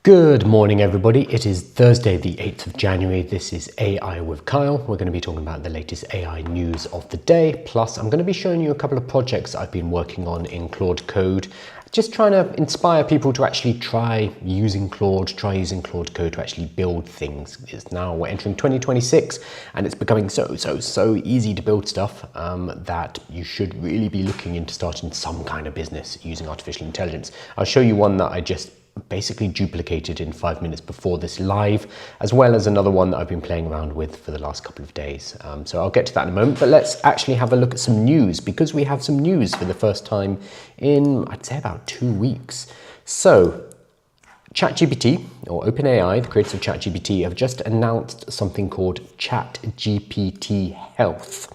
Good morning, everybody. It is Thursday, the 8th of January. This is AI with Kyle. We're going to be talking about the latest AI news of the day. Plus, I'm going to be showing you a couple of projects I've been working on in Claude Code, just trying to inspire people to actually try using Claude Code to actually build things. It's now, we're entering 2026, and it's becoming so easy to build stuff that you should really be looking into starting some kind of business using artificial intelligence. I'll show you one that I just basically duplicated in 5 minutes before this live, as well as another one that I've been playing around with for the last couple of days. So I'll get to that in a moment, but let's actually have a look at some news, because we have some news for the first time in, I'd say, about 2 weeks. So ChatGPT, or OpenAI, the creators of ChatGPT, have just announced something called ChatGPT Health.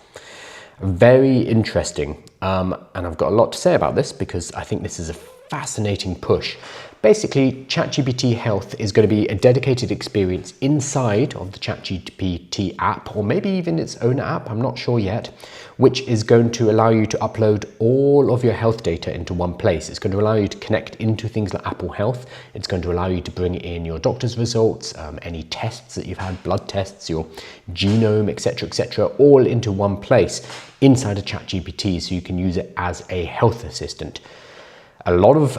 Very interesting, and I've got a lot to say about this because I think this is a fascinating push. Basically, ChatGPT Health is going to be a dedicated experience inside of the ChatGPT app, or maybe even its own app, I'm not sure yet, which is going to allow you to upload all of your health data into one place. It's going to allow you to connect into things like Apple Health. It's going to allow you to bring in your doctor's results, any tests that you've had, blood tests, your genome, etc., all into one place inside of ChatGPT, so you can use it as a health assistant. A lot of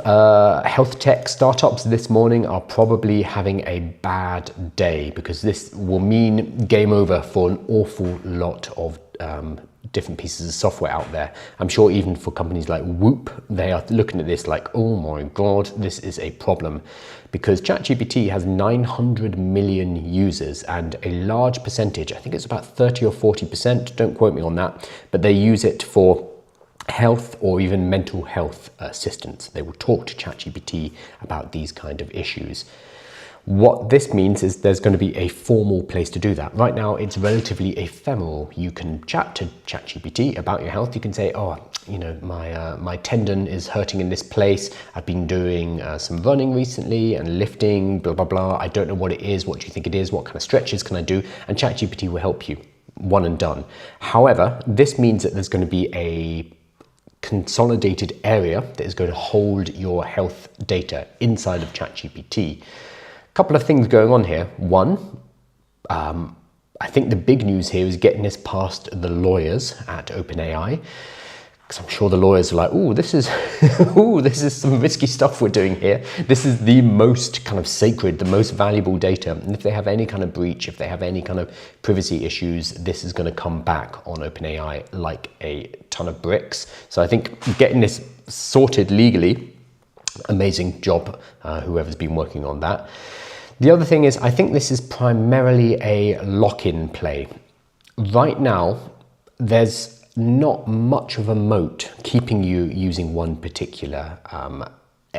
health tech startups this morning are probably having a bad day, because this will mean game over for an awful lot of different pieces of software out there. I'm sure even for companies like Whoop, they are looking at this like, oh my God, this is a problem, because ChatGPT has 900 million users, and a large percentage, I think it's about 30 or 40%, don't quote me on that, but they use it for health or even mental health assistance. They will talk to ChatGPT about these kind of issues. What this means is there's going to be a formal place to do that. Right now, it's relatively ephemeral. You can chat to ChatGPT about your health. You can say, oh, you know, my tendon is hurting in this place. I've been doing some running recently and lifting, blah, blah, blah. I don't know what it is. What do you think it is? What kind of stretches can I do? And ChatGPT will help you. One and done. However, this means that there's going to be a consolidated area that is going to hold your health data inside of ChatGPT. A couple of things going on here. One, I think the big news here is getting this past the lawyers at OpenAI, because I'm sure the lawyers are like, oh, this is this is some risky stuff we're doing here. This is the most kind of sacred, the most valuable data. And if they have any kind of breach, if they have any kind of privacy issues, this is going to come back on OpenAI like a ton of bricks. So I think getting this sorted legally, amazing job, whoever's been working on that. The other thing is, I think this is primarily a lock-in play. Right now, there's not much of a moat keeping you using one particular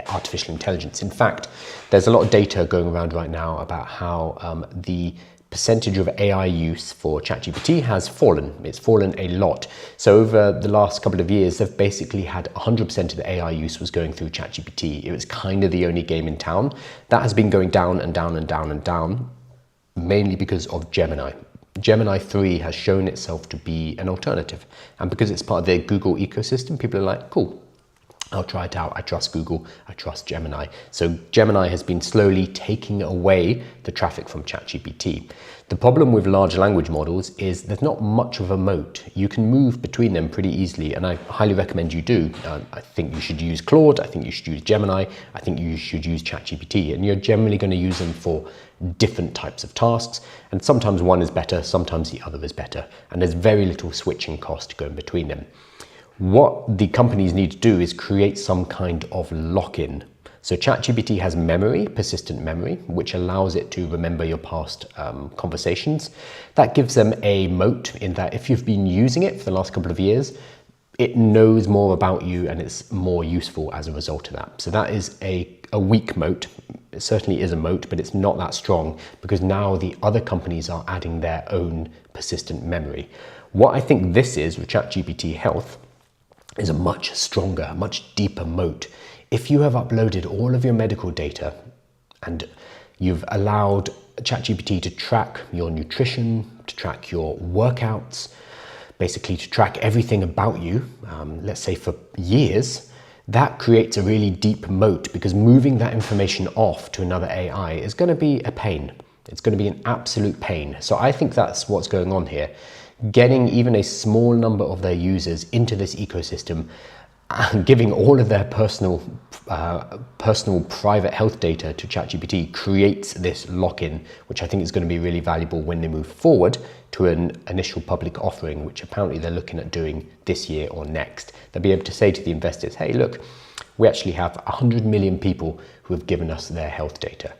artificial intelligence. In fact, there's a lot of data going around right now about how the percentage of AI use for ChatGPT has fallen. It's fallen a lot. So over the last couple of years, they've basically had 100% of the AI use was going through ChatGPT. It was kind of the only game in town. That has been going down and down and down and down, mainly because of Gemini. Gemini 3 has shown itself to be an alternative. And because it's part of their Google ecosystem, people are like, cool, I'll try it out. I trust Google, I trust Gemini. So Gemini has been slowly taking away the traffic from ChatGPT. The problem with large language models is there's not much of a moat. You can move between them pretty easily, and I highly recommend you do. I think you should use Claude, I think you should use Gemini, I think you should use ChatGPT, and you're generally going to use them for different types of tasks, and sometimes one is better, sometimes the other is better, and there's very little switching cost going between them. What the companies need to do is create some kind of lock-in. So ChatGPT has memory, persistent memory, which allows it to remember your past conversations. That gives them a moat in that if you've been using it for the last couple of years, it knows more about you and it's more useful as a result of that. So that is a weak moat. It certainly is a moat, but it's not that strong, because now the other companies are adding their own persistent memory. What I think this is with ChatGPT Health is a much stronger, much deeper moat. If you have uploaded all of your medical data and you've allowed ChatGPT to track your nutrition, to track your workouts, basically to track everything about you, let's say for years, that creates a really deep moat, because moving that information off to another AI is going to be a pain. It's going to be an absolute pain. So I think that's what's going on here. Getting even a small number of their users into this ecosystem and giving all of their personal private health data to ChatGPT creates this lock-in, which I think is going to be really valuable when they move forward to an initial public offering, which apparently they're looking at doing this year or next. They'll be able to say to the investors, hey, look, we actually have 100 million people who have given us their health data.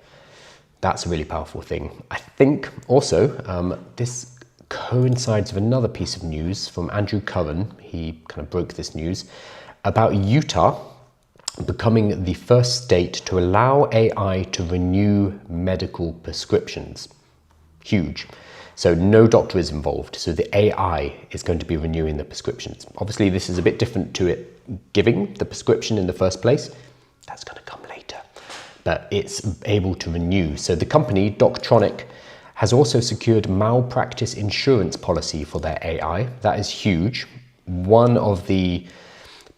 That's a really powerful thing. I think also this coincides with another piece of news from Andrew Curran. He kind of broke this news about Utah becoming the first state to allow AI to renew medical prescriptions. Huge. So no doctor is involved. So the AI is going to be renewing the prescriptions. Obviously, this is a bit different to it giving the prescription in the first place. That's going to come later. But it's able to renew. So the company, Doctronic, has also secured malpractice insurance policy for their AI. That is huge. One of the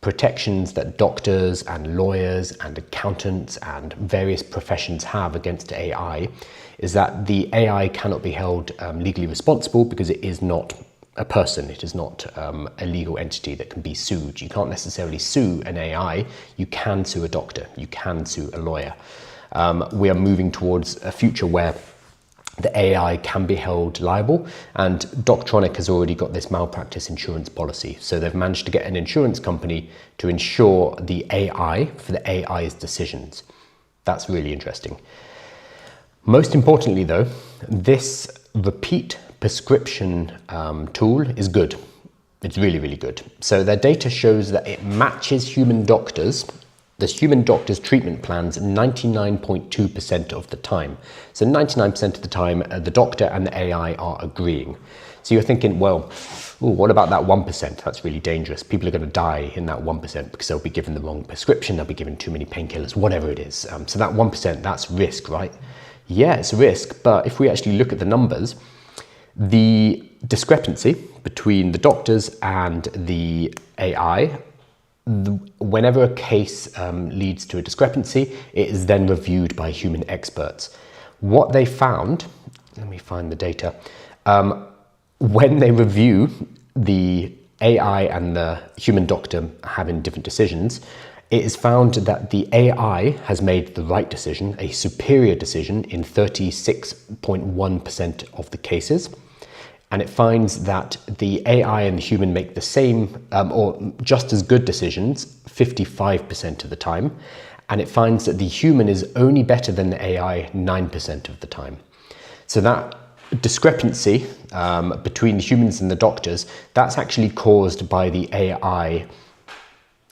protections that doctors and lawyers and accountants and various professions have against AI is that the AI cannot be held legally responsible because it is not a person. It is not a legal entity that can be sued. You can't necessarily sue an AI. You can sue a doctor. You can sue a lawyer. We are moving towards a future where the AI can be held liable, and Doctronic has already got this malpractice insurance policy. So they've managed to get an insurance company to insure the AI for the AI's decisions. That's really interesting. Most importantly though, this repeat prescription tool is good. It's really, really good. So their data shows that it matches human doctors' treatment plans 99.2% of the time. So 99% of the time, the doctor and the AI are agreeing. So you're thinking, well, what about that 1%? That's really dangerous. People are going to die in that 1% because they'll be given the wrong prescription, they'll be given too many painkillers, whatever it is. So that 1%, that's risk, right? Yeah, it's a risk, but if we actually look at the numbers, the discrepancy between the doctors and the AI, whenever a case leads to a discrepancy, it is then reviewed by human experts. What they found, let me find the data, when they review the AI and the human doctor having different decisions, it is found that the AI has made the right decision, a superior decision in 36.1% of the cases. And it finds that the AI and the human make the same or just as good decisions 55% of the time. And it finds that the human is only better than the AI 9% of the time. So that discrepancy between the humans and the doctors, that's actually caused by the AI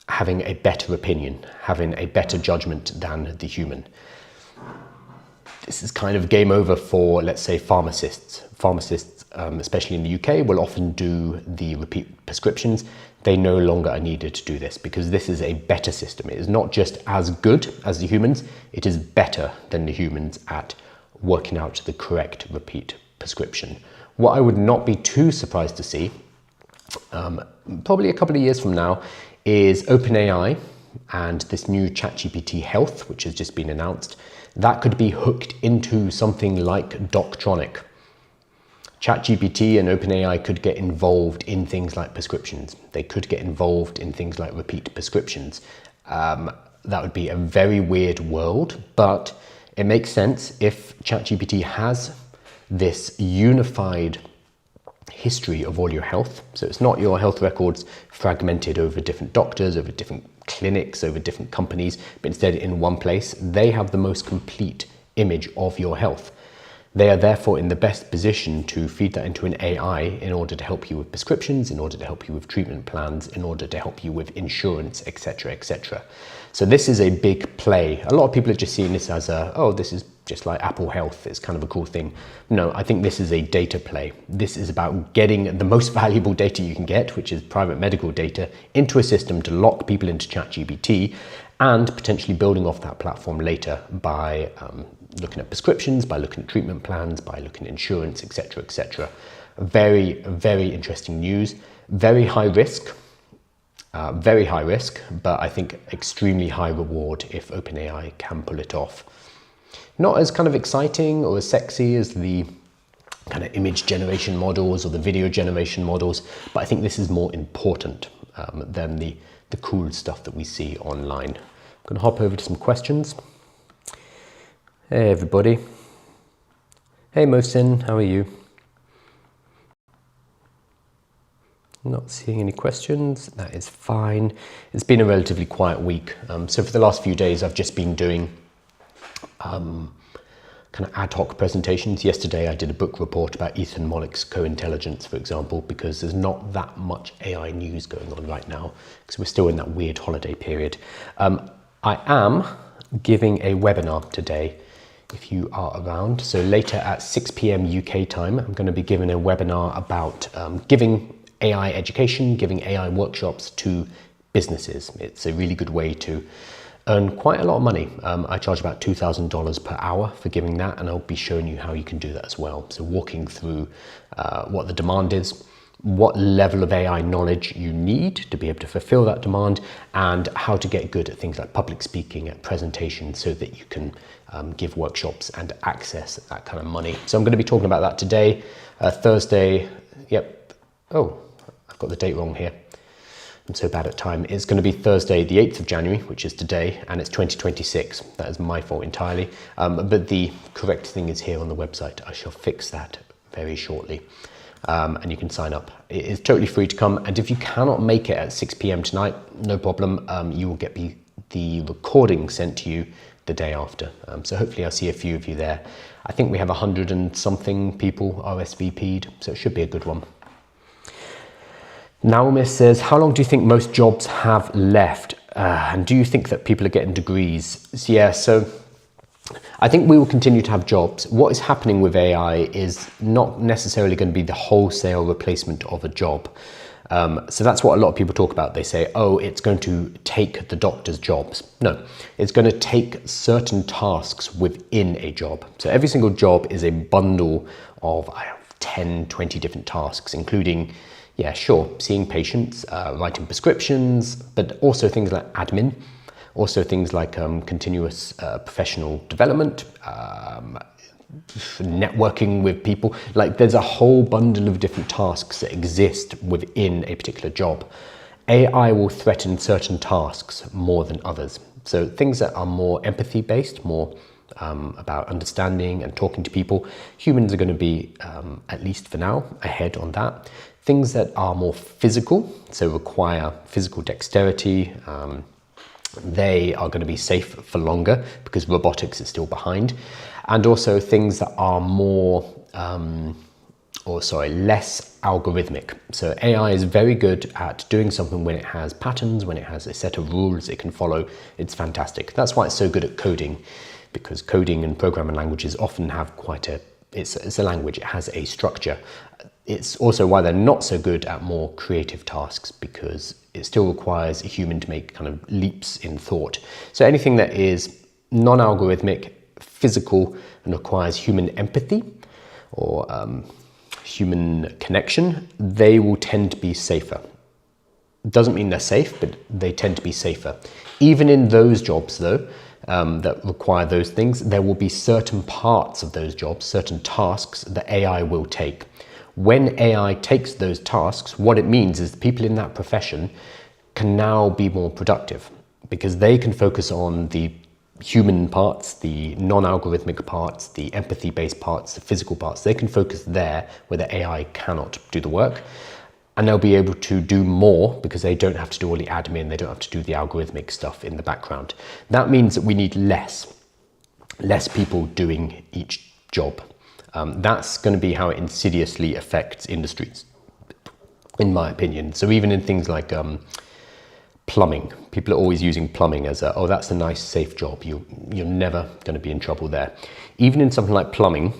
having a better opinion, having a better judgment than the human. This is kind of game over for, let's say, pharmacists. Pharmacists, especially in the UK, will often do the repeat prescriptions. They no longer are needed to do this because this is a better system. It is not just as good as the humans, it is better than the humans at working out the correct repeat prescription. What I would not be too surprised to see, probably a couple of years from now, is OpenAI and this new ChatGPT Health, which has just been announced. That could be hooked into something like Doctronic. ChatGPT and OpenAI could get involved in things like prescriptions. They could get involved in things like repeat prescriptions. That would be a very weird world, but it makes sense if ChatGPT has this unified history of all your health. So it's not your health records fragmented over different doctors, over different clinics, over different companies, but instead in one place. They have the most complete image of your health. They are therefore in the best position to feed that into an AI in order to help you with prescriptions, in order to help you with treatment plans, in order to help you with insurance, etc., etc. So this is a big play. A lot of people are just seeing this as this is just like Apple Health. It's kind of a cool thing. No, I think this is a data play. This is about getting the most valuable data you can get, which is private medical data, into a system to lock people into ChatGPT and potentially building off that platform later by looking at prescriptions, by looking at treatment plans, by looking at insurance, etc., etc. Very, very interesting news. Very high risk. Very high risk, but I think extremely high reward if OpenAI can pull it off. Not as kind of exciting or as sexy as the kind of image generation models or the video generation models, but I think this is more important than the cool stuff that we see online. I'm going to hop over to some questions. Hey everybody. Hey Mohsin, how are you? Not seeing any questions, that is fine. It's been a relatively quiet week. So for the last few days, I've just been doing kind of ad hoc presentations. Yesterday, I did a book report about Ethan Mollick's co-intelligence, for example, because there's not that much AI news going on right now, because we're still in that weird holiday period. I am giving a webinar today, if you are around. So later at 6 p.m. UK time, I'm going to be giving a webinar about giving AI education, giving AI workshops to businesses. It's a really good way to earn quite a lot of money. I charge about $2,000 per hour for giving that, and I'll be showing you how you can do that as well. So walking through what the demand is, what level of AI knowledge you need to be able to fulfill that demand, and how to get good at things like public speaking, at presentations, so that you can give workshops and access that kind of money. So I'm going to be talking about that today, Thursday. Yep. Oh, I've got the date wrong here. I'm so bad at time. It's going to be Thursday, the 8th of January, which is today, and it's 2026. That is my fault entirely. But the correct thing is here on the website. I shall fix that very shortly. And you can sign up. It is totally free to come. And if you cannot make it at 6 p.m. tonight, no problem. You will get the recording sent to you the day after. So hopefully I'll see a few of you there. I think we have 100 and something people RSVP'd, so it should be a good one. Naomi says, how long do you think most jobs have left? And do you think that people are getting degrees? Yeah, so I think we will continue to have jobs. What is happening with AI is not necessarily going to be the wholesale replacement of a job. So that's what a lot of people talk about. They say, oh, it's going to take the doctor's jobs. No, it's going to take certain tasks within a job. So every single job is a bundle of 10, 20 different tasks, including, yeah, sure, seeing patients, writing prescriptions, but also things like admin, also things like continuous professional development, networking with people. Like there's a whole bundle of different tasks that exist within a particular job. AI will threaten certain tasks more than others. So things that are more empathy based, more about understanding and talking to people, humans are going to be, at least for now, ahead on that. Things that are more physical, so require physical dexterity, they are going to be safe for longer because robotics is still behind. And also things that are more, less algorithmic. So AI is very good at doing something when it has patterns, when it has a set of rules it can follow. It's fantastic. That's why it's so good at coding, because coding and programming languages often have quite it's a language, it has a structure. It's also why they're not so good at more creative tasks, because it still requires a human to make kind of leaps in thought. So anything that is non-algorithmic, physical, and requires human empathy or human connection, they will tend to be safer. Doesn't mean they're safe, but they tend to be safer. Even in those jobs though, that require those things, there will be certain parts of those jobs, certain tasks that AI will take. When AI takes those tasks, what it means is people in that profession can now be more productive because they can focus on the human parts, the non-algorithmic parts, the empathy-based parts, the physical parts. They can focus there where the AI cannot do the work. And they'll be able to do more because they don't have to do all the admin, they don't have to do the algorithmic stuff in the background. That means that we need less people doing each job. That's going to be how it insidiously affects industries, in my opinion. So even in things like plumbing, people are always using plumbing as oh, that's a nice, safe job. You're never going to be in trouble there. Even in something like plumbing,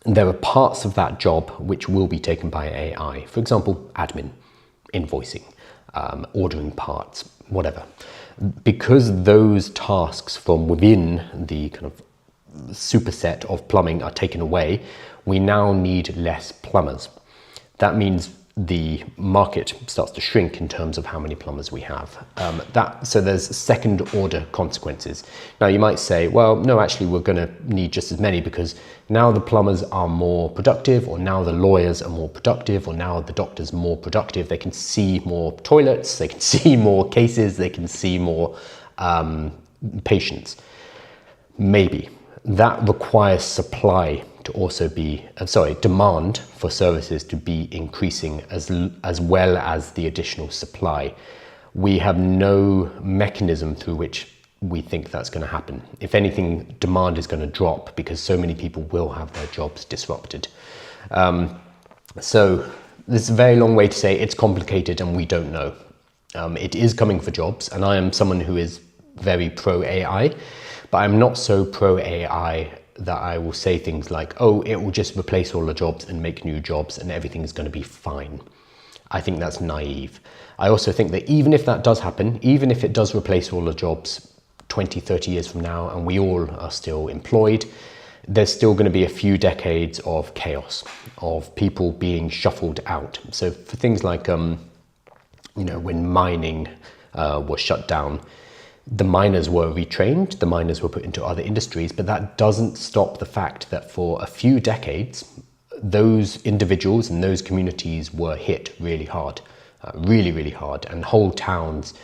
there are parts of that job which will be taken by AI. For example, admin, invoicing, ordering parts, whatever. Because those tasks from within the kind of superset of plumbing are taken away, we now need less plumbers. That means the market starts to shrink in terms of how many plumbers we have. So there's second order consequences. Now you might say, well, no, actually we're going to need just as many because now the plumbers are more productive, or now the lawyers are more productive, or now the doctors are more productive. They can see more toilets, they can see more cases, they can see more patients. Maybe. That requires supply to also be, demand for services to be increasing as well as the additional supply. We have no mechanism through which we think that's going to happen. If anything, demand is going to drop because so many people will have their jobs disrupted. So this is a very long way to say it's complicated and we don't know. It is coming for jobs, and I am someone who is very pro AI, but I'm not so pro AI that I will say things like, oh, it will just replace all the jobs and make new jobs and everything is going to be fine. I think that's naive. I also think that even if that does happen, even if it does replace all the jobs 20, 30 years from now and we all are still employed, there's still going to be a few decades of chaos, of people being shuffled out. So for things like, when mining was shut down, the miners were retrained, the miners were put into other industries, but that doesn't stop the fact that for a few decades, those individuals and those communities were hit really hard, really, really hard, and whole towns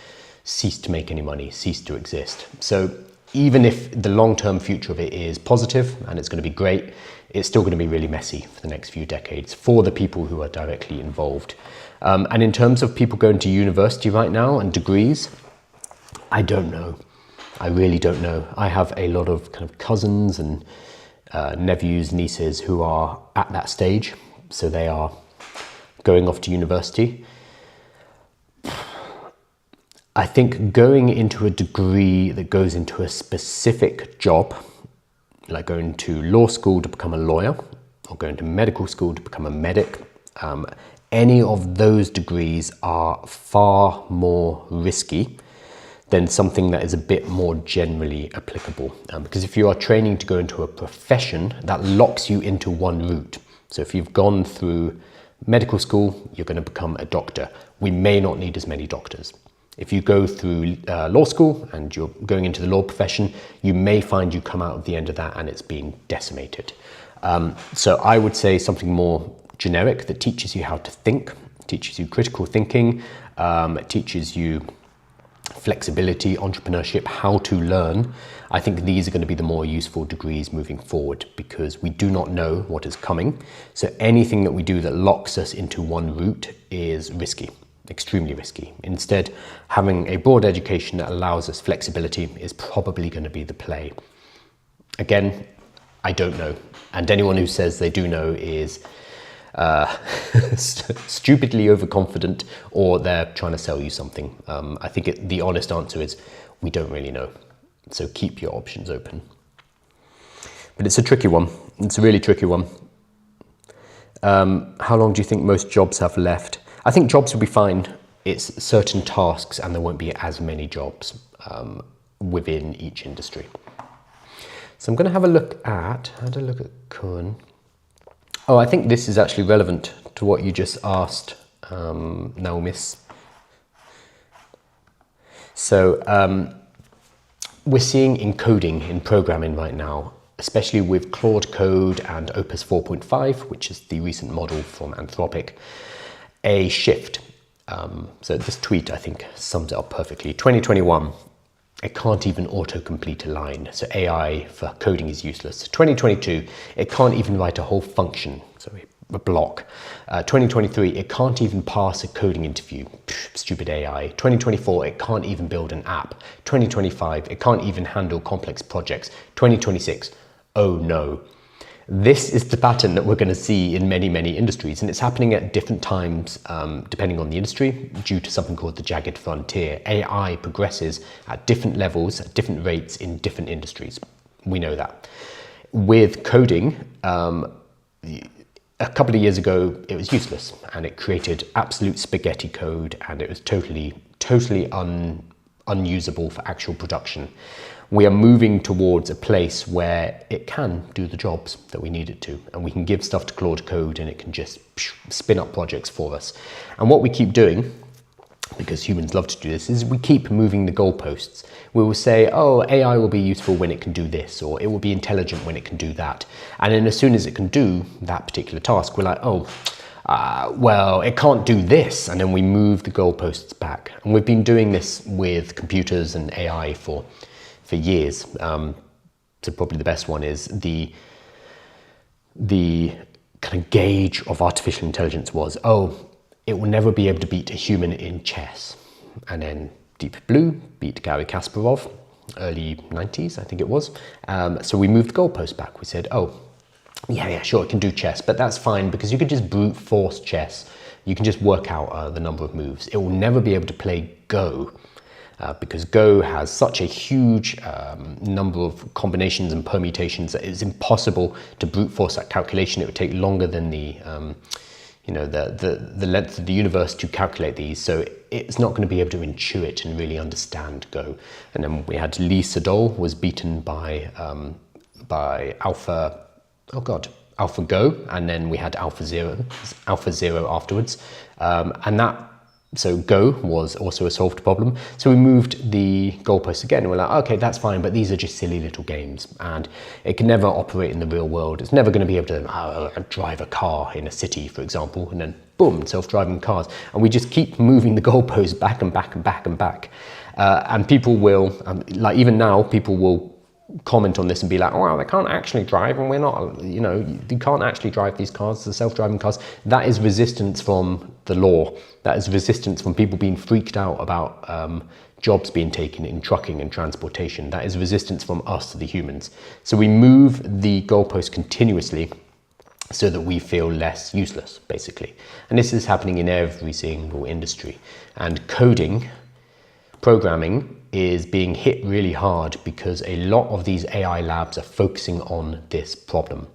ceased to make any money, ceased to exist. So even if the long-term future of it is positive and it's going to be great, it's still going to be really messy for the next few decades for the people who are directly involved. And in terms of people going to university right now and degrees, I don't know. I really don't know. I have a lot of kind of cousins and nephews, nieces who are at that stage. So they are going off to university. I think going into a degree that goes into a specific job, like going to law school to become a lawyer or going to medical school to become a medic, any of those degrees are far more risky than something that is a bit more generally applicable. Because if you are training to go into a profession, that locks you into one route. So if you've gone through medical school, you're going to become a doctor. We may not need as many doctors. If you go through law school and you're going into the law profession, you may find you come out at the end of that and it's being decimated. So I would say something more generic that teaches you how to think, teaches you critical thinking, teaches you flexibility, entrepreneurship, how to learn. I think these are going to be the more useful degrees moving forward because we do not know what is coming. So anything that we do that locks us into one route is risky, extremely risky. Instead, having a broad education that allows us flexibility is probably going to be the play. Again, I don't know. And anyone who says they do know is stupidly overconfident, or they're trying to sell you something. I think the honest answer is we don't really know. So keep your options open. But it's a tricky one. It's a really tricky one. How long do you think most jobs have left? I think jobs will be fine. It's certain tasks and there won't be as many jobs within each industry. So I'm going to have a look at, Kun. Oh, I think this is actually relevant to what you just asked, Naumis. So we're seeing encoding in programming right now, especially with Claude Code and Opus 4.5, which is the recent model from Anthropic, a shift. So this tweet, I think, sums it up perfectly. 2021. It can't even autocomplete a line, so AI for coding is useless. 2022, it can't even write a whole function, so a block. 2023, it can't even pass a coding interview. Psh, stupid AI. 2024, it can't even build an app. 2025, it can't even handle complex projects. 2026, oh no. This is the pattern that we're going to see in many, many industries, and it's happening at different times depending on the industry due to something called the jagged frontier. AI progresses at different levels, at different rates in different industries. We know that. With coding, a couple of years ago, it was useless and it created absolute spaghetti code and it was totally unusable for actual production. We are moving towards a place where it can do the jobs that we need it to, and we can give stuff to Claude Code and it can just spin up projects for us. And what we keep doing, because humans love to do this, is we keep moving the goalposts. We will say, oh, AI will be useful when it can do this, or it will be intelligent when it can do that. And then as soon as it can do that particular task, we're like, oh, well, it can't do this. And then we move the goalposts back. And we've been doing this with computers and AI for years. So probably the best one is the kind of gauge of artificial intelligence was, oh, it will never be able to beat a human in chess. And then Deep Blue beat Garry Kasparov, early 90s, I think it was. So we moved the goalpost back. We said, oh, yeah, sure, it can do chess, but that's fine because you can just brute force chess. You can just work out the number of moves. It will never be able to play Go because Go has such a huge number of combinations and permutations that it's impossible to brute force that calculation. It would take longer than the length of the universe to calculate these, so it's not going to be able to intuit and really understand Go. And then we had Lee Sedol was beaten by AlphaGo, and then we had AlphaZero afterwards, so Go was also a solved problem. So we moved the goalposts again, and we're like, okay, that's fine, but these are just silly little games, and it can never operate in the real world. It's never going to be able to drive a car in a city, for example, and then boom, self-driving cars. And we just keep moving the goalposts back and back and back and back. And people will, like even now, people will comment on this and be like, oh, well, they can't actually drive, and we're not, you can't actually drive these cars, the self-driving cars. That is resistance from the law. That is resistance from people being freaked out about jobs being taken in trucking and transportation. That is resistance from us, the humans. So we move the goalpost continuously so that we feel less useless, basically. And this is happening in every single industry. And programming is being hit really hard because a lot of these AI labs are focusing on this problem.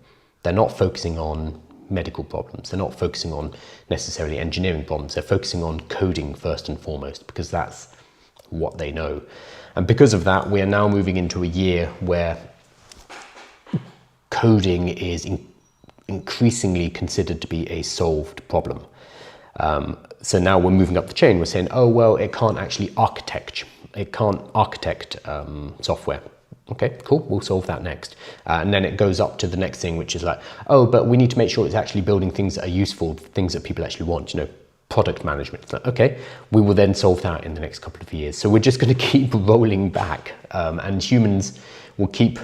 They're not focusing on medical problems. They're not focusing on necessarily engineering problems. They're focusing on coding first and foremost because that's what they know. And because of that, we are now moving into a year where coding is increasingly considered to be a solved problem. So now we're moving up the chain. We're saying, oh, well, it can't actually architect software. Okay, cool, we'll solve that next. And then it goes up to the next thing, which is like, oh, but we need to make sure it's actually building things that are useful, things that people actually want, product management. It's like, okay, we will then solve that in the next couple of years. So we're just going to keep rolling back, and humans will keep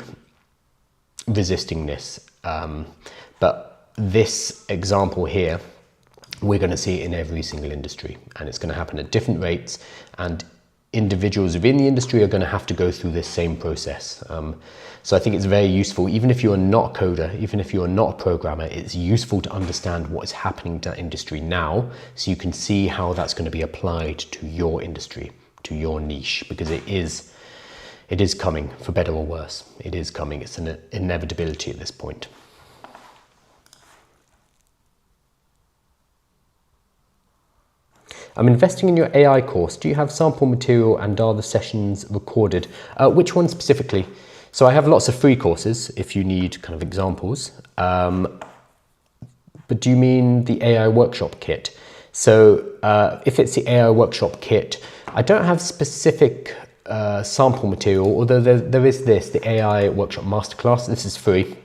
resisting this. But this example here, we're going to see it in every single industry, and it's going to happen at different rates, and individuals within the industry are going to have to go through this same process. So I think it's very useful, even if you are not a coder, even if you are not a programmer, it's useful to understand what is happening to that industry now, so you can see how that's going to be applied to your industry, to your niche, because it is coming, for better or worse. It is coming. It's an inevitability at this point. I'm investing in your AI course. Do you have sample material and are the sessions recorded? Which one specifically? So I have lots of free courses if you need kind of examples. But do you mean the AI workshop kit? So if it's the AI workshop kit, I don't have specific sample material, although there is the AI workshop masterclass. This is free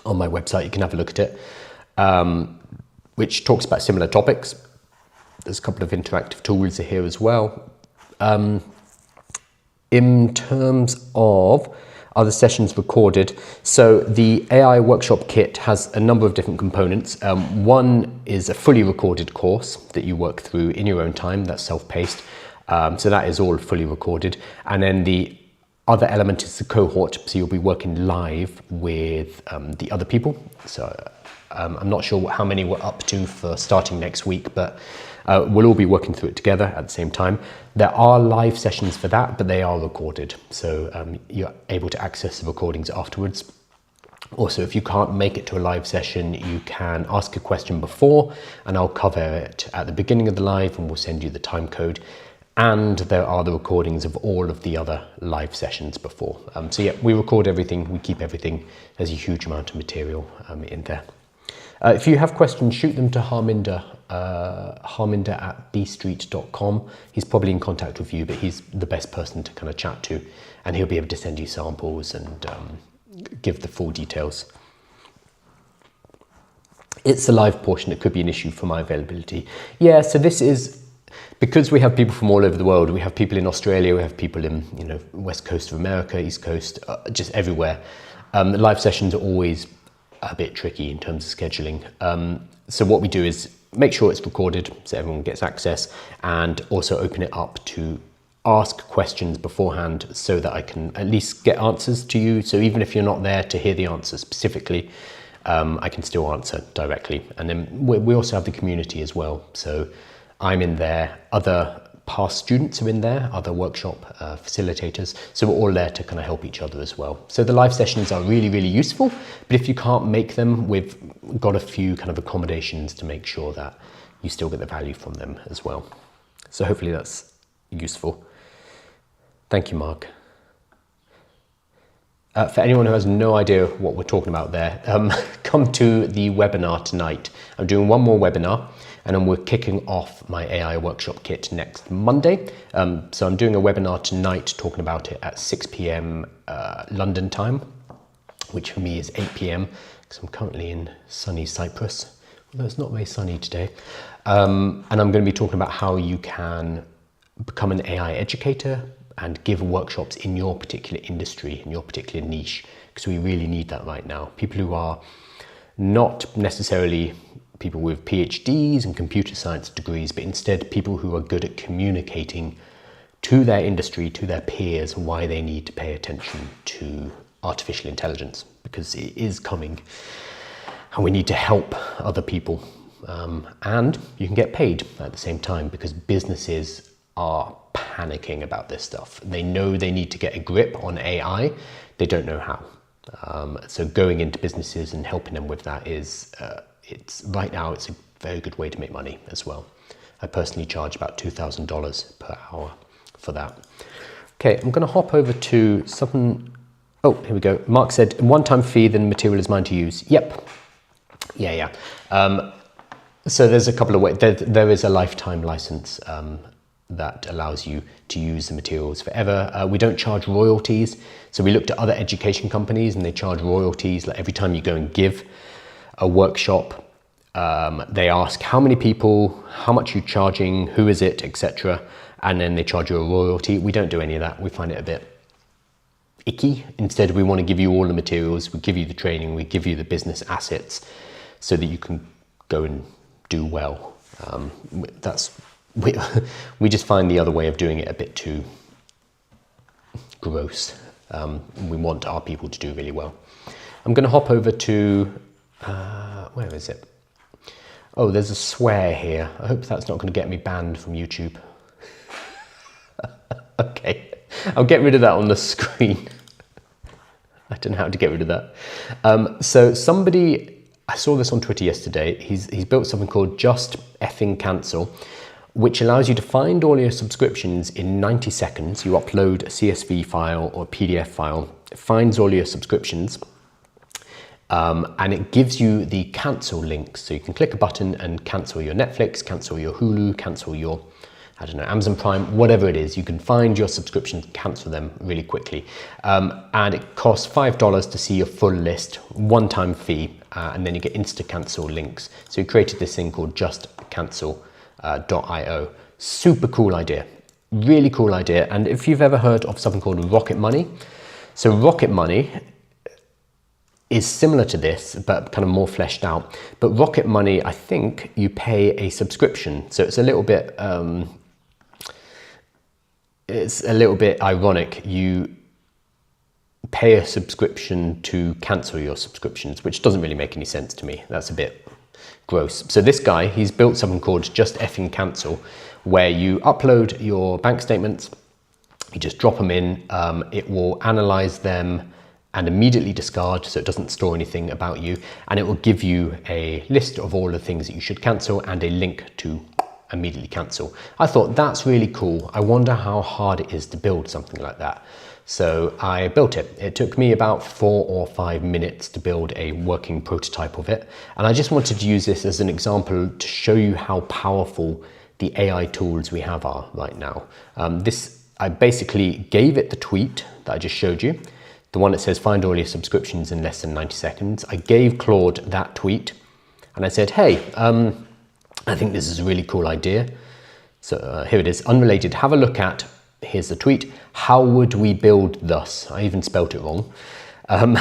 on my website. You can have a look at it, which talks about similar topics. There's a couple of interactive tools here as well. In terms of other sessions recorded, so the AI workshop kit has a number of different components. One is a fully recorded course that you work through in your own time, that's self-paced. So that is all fully recorded. And then the other element is the cohort, so you'll be working live with the other people. So I'm not sure how many we're up to for starting next week, but we'll all be working through it together at the same time. There are live sessions for that, but they are recorded. So you're able to access the recordings afterwards. Also, if you can't make it to a live session, you can ask a question before and I'll cover it at the beginning of the live and we'll send you the time code. And there are the recordings of all of the other live sessions before. So yeah, we record everything, we keep everything. There's a huge amount of material in there. If you have questions, shoot them to Harminder at bstreet.com. He's probably in contact with you, but he's the best person to kind of chat to, and he'll be able to send you samples and give the full details. It's the live portion that could be an issue for my availability. Yeah, so this is, because we have people from all over the world. We have people in Australia, we have people in, you know, west coast of America, east coast, just everywhere. The live sessions are always a bit tricky in terms of scheduling. So what we do is make sure it's recorded so everyone gets access, and also open it up to ask questions beforehand so that I can at least get answers to you. So even if you're not there to hear the answer specifically, I can still answer directly. And then we also have the community as well. So I'm in there, other past students are in there, other workshop facilitators. So we're all there to kind of help each other as well. So the live sessions are really, really useful, but if you can't make them, we've got a few kind of accommodations to make sure that you still get the value from them as well. So hopefully that's useful. Thank you, Mark. For anyone who has no idea what we're talking about there, come to the webinar tonight. I'm doing one more webinar, and then we're kicking off my AI workshop kit next Monday. So I'm doing a webinar tonight talking about it at 6 p.m. London time, which for me is 8 p.m. because I'm currently in sunny Cyprus, although it's not very sunny today. And I'm going to be talking about how you can become an AI educator and give workshops in your particular industry, in your particular niche, because we really need that right now. People who are not necessarily people with PhDs and computer science degrees, but instead people who are good at communicating to their industry, to their peers, why they need to pay attention to artificial intelligence, because it is coming and we need to help other people. And you can get paid at the same time, because businesses are panicking about this stuff. They know they need to get a grip on AI, they don't know how. So going into businesses and helping them with that is, right now it's a very good way to make money as well. I personally charge about $2,000 per hour for that. Okay, I'm going to hop over to something. Oh, here we go. Mark said, one-time fee, then material is mine to use. Yep. Yeah. So there's a couple of ways. There is a lifetime license that allows you to use the materials forever. We don't charge royalties. So we looked at other education companies and they charge royalties. Like every time you go and give a workshop, they ask how many people, how much you're charging, who is it, etc. And then they charge you a royalty. We don't do any of that. We find it a bit icky. Instead, we want to give you all the materials, we give you the training, we give you the business assets so that you can go and do well. We just find the other way of doing it a bit too gross. We want our people to do really well. I'm going to hop over to, where is it? Oh, there's a swear here. I hope that's not going to get me banned from YouTube. Okay, I'll get rid of that on the screen. I don't know how to get rid of that. So somebody, I saw this on Twitter yesterday, he's built something called Just Effing Cancel, which allows you to find all your subscriptions in 90 seconds. You upload a CSV file or a PDF file, it finds all your subscriptions, and it gives you the cancel links. So you can click a button and cancel your Netflix, cancel your Hulu, cancel your, I don't know, Amazon Prime, whatever it is. You can find your subscriptions, cancel them really quickly. And it costs $5 to see your full list, one-time fee, and then you get insta-cancel links. So we created this thing called justcancel.io. Super cool idea, really cool idea. And if you've ever heard of something called Rocket Money, so Rocket Money is similar to this, but kind of more fleshed out. But Rocket Money, I think you pay a subscription. So it's a little bit ironic. You pay a subscription to cancel your subscriptions, which doesn't really make any sense to me. That's a bit gross. So this guy, he's built something called Just Effing Cancel, where you upload your bank statements, you just drop them in, it will analyze them and immediately discard, so it doesn't store anything about you, and it will give you a list of all the things that you should cancel and a link to immediately cancel. I thought that's really cool. I wonder how hard it is to build something like that. So I built it. It took me about 4 or 5 minutes to build a working prototype of it. And I just wanted to use this as an example to show you how powerful the AI tools we have are right now. I basically gave it the tweet that I just showed you, the one that says find all your subscriptions in less than 90 seconds. I gave Claude that tweet and I said, hey, I think this is a really cool idea. So here it is, unrelated, have a look at, here's the tweet, how would we build thus? I even spelt it wrong. And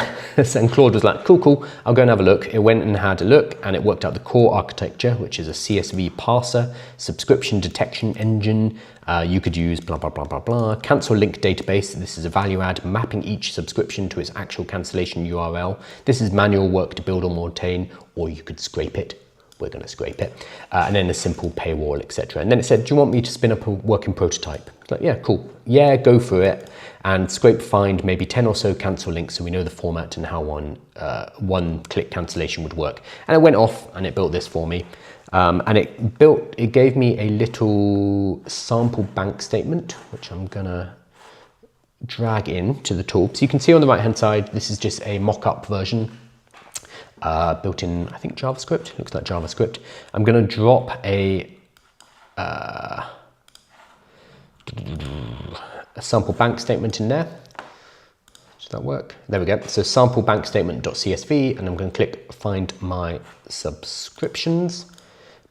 Claude was like, cool, I'll go and have a look. It went and had a look and it worked out the core architecture, which is a CSV parser, subscription detection engine. You could use blah, blah, blah, blah, blah. Cancel link database. This is a value add, mapping each subscription to its actual cancellation URL. This is manual work to build or maintain, or you could scrape it. We're going to scrape it. And then a simple paywall, etc. And then it said, do you want me to spin up a working prototype? It's like, yeah, cool. Yeah, go for it. And scrape find maybe 10 or so cancel links so we know the format and how one-click cancellation would work. And it went off and it built this for me. And it gave me a little sample bank statement, which I'm gonna drag into the tool. So you can see on the right-hand side, this is just a mock-up version. Built in, I think, JavaScript. Looks like JavaScript. I'm going to drop a sample bank statement in there. Does that work? There we go. So sample bank statement.csv, and I'm going to click find my subscriptions.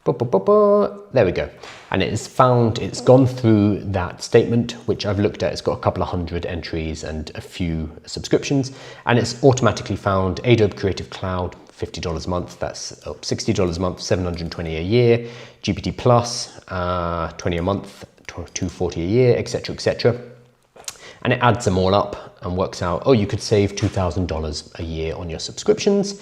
There we go. And it's gone through that statement, which I've looked at. It's got a couple of 100 entries and a few subscriptions, and it's automatically found Adobe Creative Cloud, $50 a month. That's $60 a month, $720 a year. GPT Plus, $20 a month, $240 a year, etc., etc. And it adds them all up and works out, oh, you could save $2,000 a year on your subscriptions.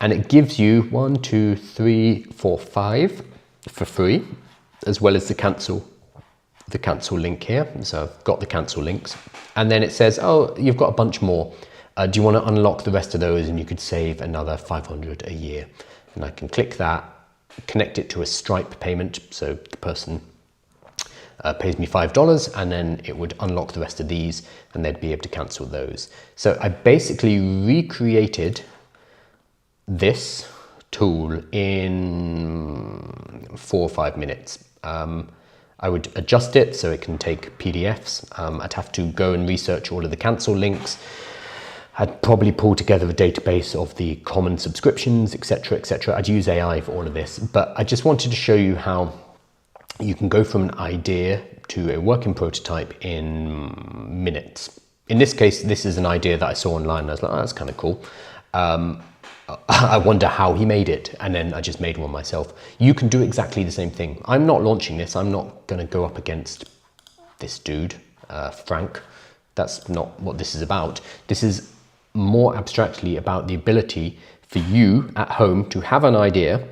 And it gives you 1, 2, 3, 4, 5 for free, as well as the cancel link here. So I've got the cancel links. And then it says, oh, you've got a bunch more. Do you want to unlock the rest of those? And you could save another $500 a year. And I can click that, connect it to a Stripe payment. So the person pays me $5 and then it would unlock the rest of these and they'd be able to cancel those. So I basically recreated this tool in 4 or 5 minutes. I would adjust it so it can take PDFs. I'd have to go and research all of the cancel links. I'd probably pull together a database of the common subscriptions, etc., etc. I'd use AI for all of this, but I just wanted to show you how you can go from an idea to a working prototype in minutes. In this case, this is an idea that I saw online and I was like, oh, that's kind of cool. I wonder how he made it, and then I just made one myself. You can do exactly the same thing. I'm not launching this. I'm not going to go up against this dude, Frank. That's not what this is about. This is more abstractly about the ability for you at home to have an idea,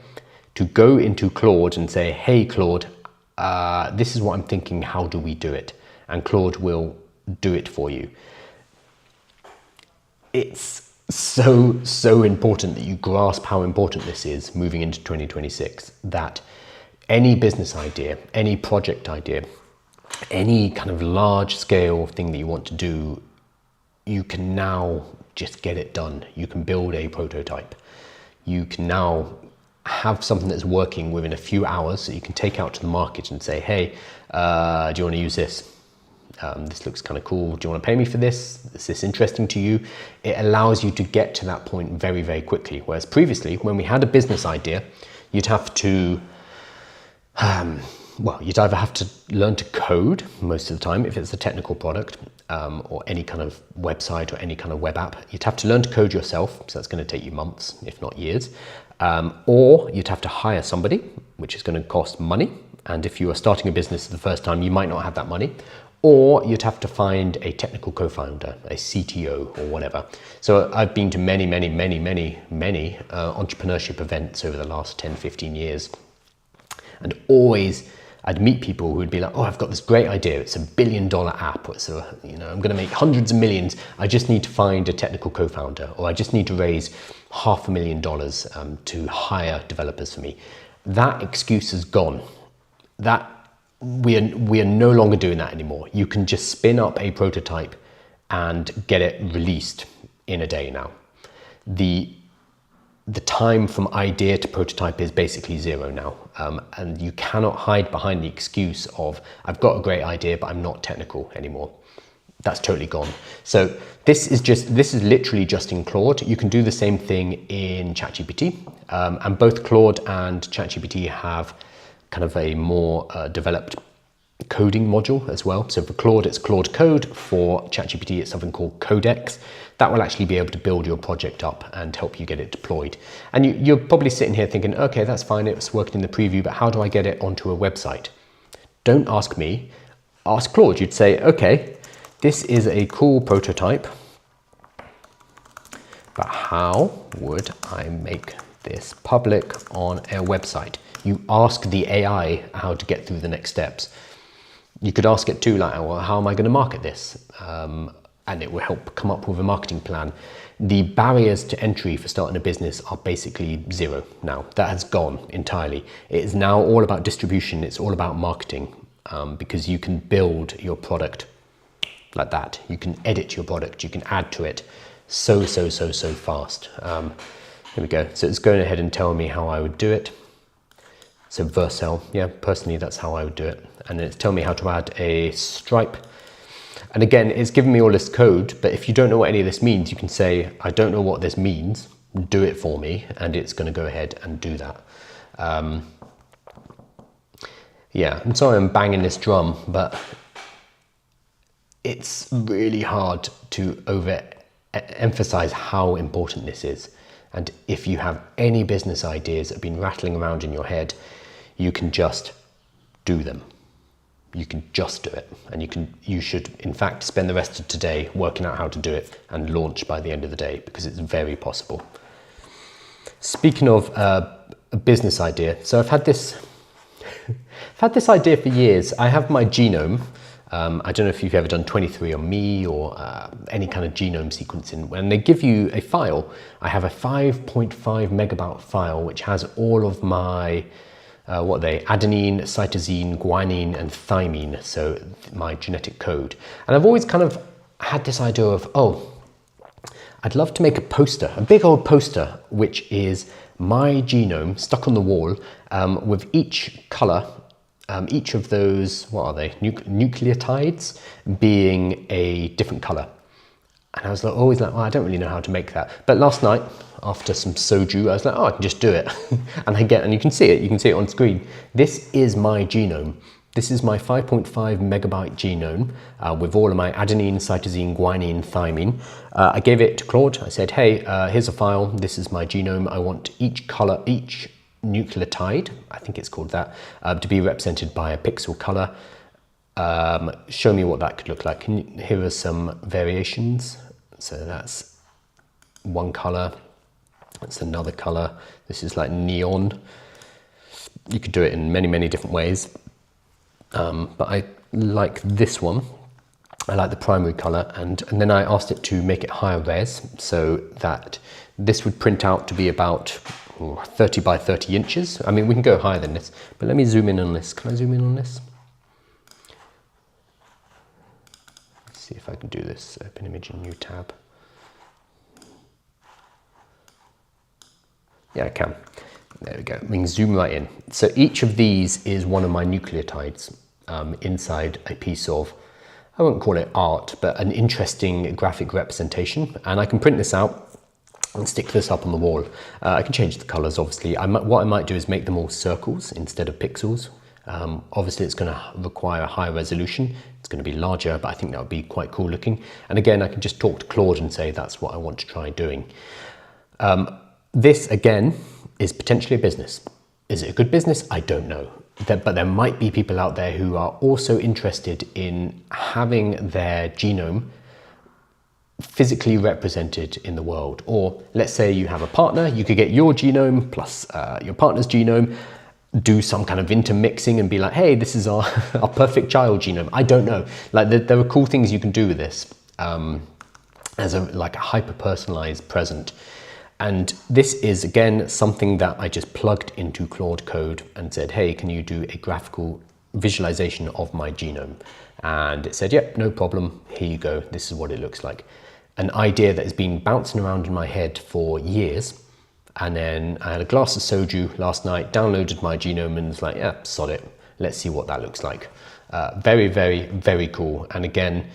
to go into Claude and say, hey, Claude, this is what I'm thinking. How do we do it? And Claude will do it for you. It's so important that you grasp how important this is moving into 2026, that any business idea, any project idea, any kind of large scale thing that you want to do, you can now just get it done. You can build a prototype. You can now have something that's working within a few hours that you can take out to the market and say, hey, do you want to use this? This looks kind of cool. Do you want to pay me for this? Is this interesting to you? It allows you to get to that point very, very quickly. Whereas previously, when we had a business idea, you'd have to, you'd either have to learn to code most of the time, if it's a technical product, or any kind of website or any kind of web app. You'd have to learn to code yourself. So that's going to take you months, if not years. Or you'd have to hire somebody, which is going to cost money. And if you are starting a business for the first time, you might not have that money. Or you'd have to find a technical co-founder, a CTO or whatever. So I've been to many entrepreneurship events over the last 10, 15 years. And always I'd meet people who would be like, oh, I've got this great idea. It's $1 billion app. So, I'm going to make hundreds of millions. I just need to find a technical co-founder, or I just need to raise $500,000 to hire developers for me. That excuse is gone. that we are no longer doing that anymore. You can just spin up a prototype and get it released in a day now. The time from idea to prototype is basically zero now. And you cannot hide behind the excuse of, I've got a great idea, but I'm not technical anymore. That's totally gone. So this is literally just in Claude. You can do the same thing in ChatGPT. And both Claude and ChatGPT have kind of a more developed coding module as well. So for Claude, it's Claude Code. For ChatGPT, it's something called Codex. That will actually be able to build your project up and help you get it deployed. And you're probably sitting here thinking, okay, that's fine, it's working in the preview, but how do I get it onto a website? Don't ask me, ask Claude. You'd say, okay, this is a cool prototype, but how would I make this public on a website? You ask the AI how to get through the next steps. You could ask it too, like, well, how am I going to market this? And it will help come up with a marketing plan. The barriers to entry for starting a business are basically zero now. That has gone entirely. It is now all about distribution. It's all about marketing, because you can build your product like that. You can edit your product. You can add to it so fast. Here we go. So it's going ahead and telling me how I would do it. So Vercel, yeah, personally, that's how I would do it. And then it's telling me how to add a stripe. And again, it's giving me all this code, but if you don't know what any of this means, you can say, I don't know what this means, do it for me, and it's going to go ahead and do that. Yeah, I'm sorry I'm banging this drum, but it's really hard to overemphasize how important this is. And if you have any business ideas that have been rattling around in your head, you can just do them. You can just do it, and you should in fact spend the rest of today working out how to do it and launch by the end of the day, because it's very possible. Speaking of a business idea, so I've had this idea for years. I have my genome. I don't know if you've ever done 23andMe or any kind of genome sequencing. When they give you a file, I have a 5.5 megabyte file which has all of my adenine, cytosine, guanine, and thymine, so my genetic code. And I've always kind of had this idea of, I'd love to make a poster, a big old poster, which is my genome stuck on the wall, with each color, each of those, what are they, nucleotides, being a different color. And I was always like, well, I don't really know how to make that. But last night, after some soju, I was like, I can just do it. and you can see it on screen. This is my genome. This is my 5.5 megabyte genome with all of my adenine, cytosine, guanine, thymine. I gave it to Claude. I said, hey, here's a file. This is my genome. I want each color, each nucleotide, I think it's called that, to be represented by a pixel color. Show me what that could look like. Here are some variations. So that's one color. That's another color. This is like neon. You could do it in many different ways. But I like this one. I like the primary color, and then I asked it to make it higher res so that this would print out to be about 30 by 30 inches. I mean, we can go higher than this, but let me zoom in on this. Can I zoom in on this? Let's see if I can do this. Open image in new tab. Yeah, I can. There we go. We can zoom right in. So each of these is one of my nucleotides inside a piece of, I won't call it art, but an interesting graphic representation. And I can print this out and stick this up on the wall. I can change the colors, obviously. What I might do is make them all circles instead of pixels. Obviously, it's going to require a high resolution. It's going to be larger, but I think that would be quite cool looking. And again, I can just talk to Claude and say that's what I want to try doing. This, again, is potentially a business. Is it a good business? I don't know. But there might be people out there who are also interested in having their genome physically represented in the world. Or let's say you have a partner, you could get your genome plus your partner's genome, do some kind of intermixing and be like, hey, this is our perfect child genome. I don't know. Like there are cool things you can do with this as a hyper-personalized present. And this is, again, something that I just plugged into Claude Code and said, hey, can you do a graphical visualization of my genome. And it said, yep, no problem, here you go, this is what it looks like. An idea that has been bouncing around in my head for years. And then I had a glass of soju last night, downloaded my genome and was like, yeah, sod it, let's see what that looks like. Very, very, very cool. And again,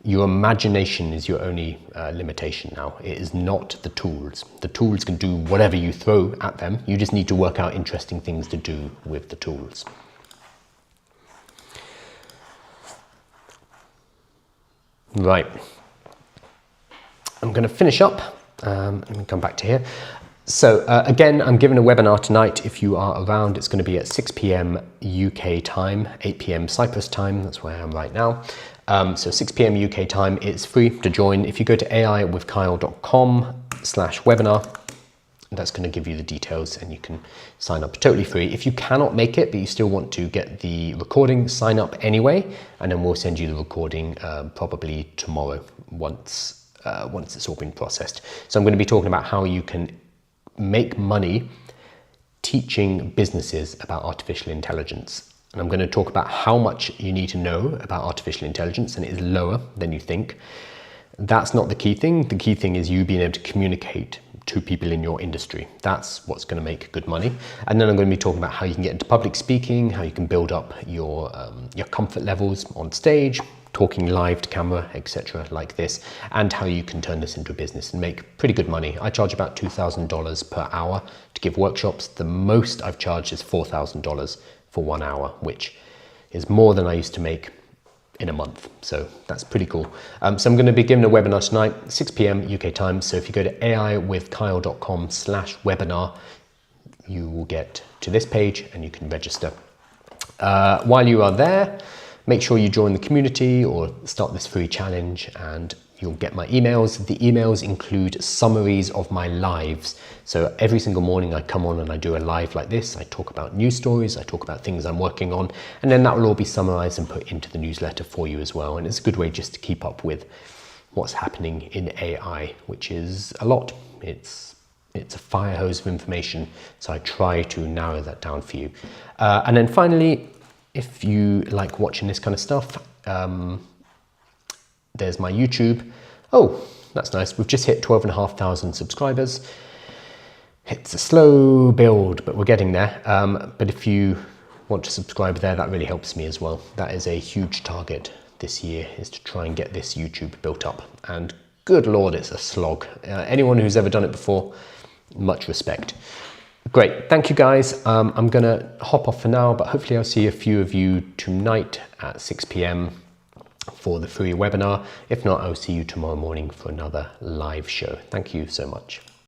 your imagination is your only limitation now. It is not the tools. The tools can do whatever you throw at them. You just need to work out interesting things to do with the tools. Right. I'm going to finish up. Let me come back to here. So again, I'm giving a webinar tonight. If you are around, it's going to be at 6 p.m. UK time, 8 p.m. Cyprus time. That's where I am right now. So 6 p.m. UK time, it's free to join. If you go to aiwithkyle.com/webinar, that's going to give you the details and you can sign up totally free. If you cannot make it, but you still want to get the recording, sign up anyway, and then we'll send you the recording probably tomorrow once it's all been processed. So I'm going to be talking about how you can make money teaching businesses about artificial intelligence. And I'm going to talk about how much you need to know about artificial intelligence, and it is lower than you think. That's not the key thing. The key thing is you being able to communicate to people in your industry. That's what's going to make good money. And then I'm going to be talking about how you can get into public speaking, how you can build up your comfort levels on stage, talking live to camera, etc. like this, and how you can turn this into a business and make pretty good money. I charge about $2,000 per hour to give workshops. The most I've charged is $4,000 for 1 hour, which is more than I used to make in a month. So that's pretty cool. So I'm going to be giving a webinar tonight, 6 p.m. UK time. So if you go to aiwithkyle.com/webinar, you will get to this page and you can register. While you are there, make sure you join the community or start this free challenge and you'll get my emails. The emails include summaries of my lives. So every single morning I come on and I do a live like this. I talk about news stories, I talk about things I'm working on, and then that will all be summarized and put into the newsletter for you as well. And it's a good way just to keep up with what's happening in AI, which is a lot. It's a fire hose of information. So I try to narrow that down for you. And then finally, if you like watching this kind of stuff, there's my YouTube. Oh, that's nice. We've just hit 12,500 subscribers. It's a slow build, but we're getting there. But if you want to subscribe there, that really helps me as well. That is a huge target this year, is to try and get this YouTube built up. And good Lord, it's a slog. Anyone who's ever done it before, much respect. Great, thank you guys. I'm gonna hop off for now, but hopefully I'll see a few of you tonight at 6 p.m. for the free webinar. If not, I'll see you tomorrow morning for another live show. Thank you so much.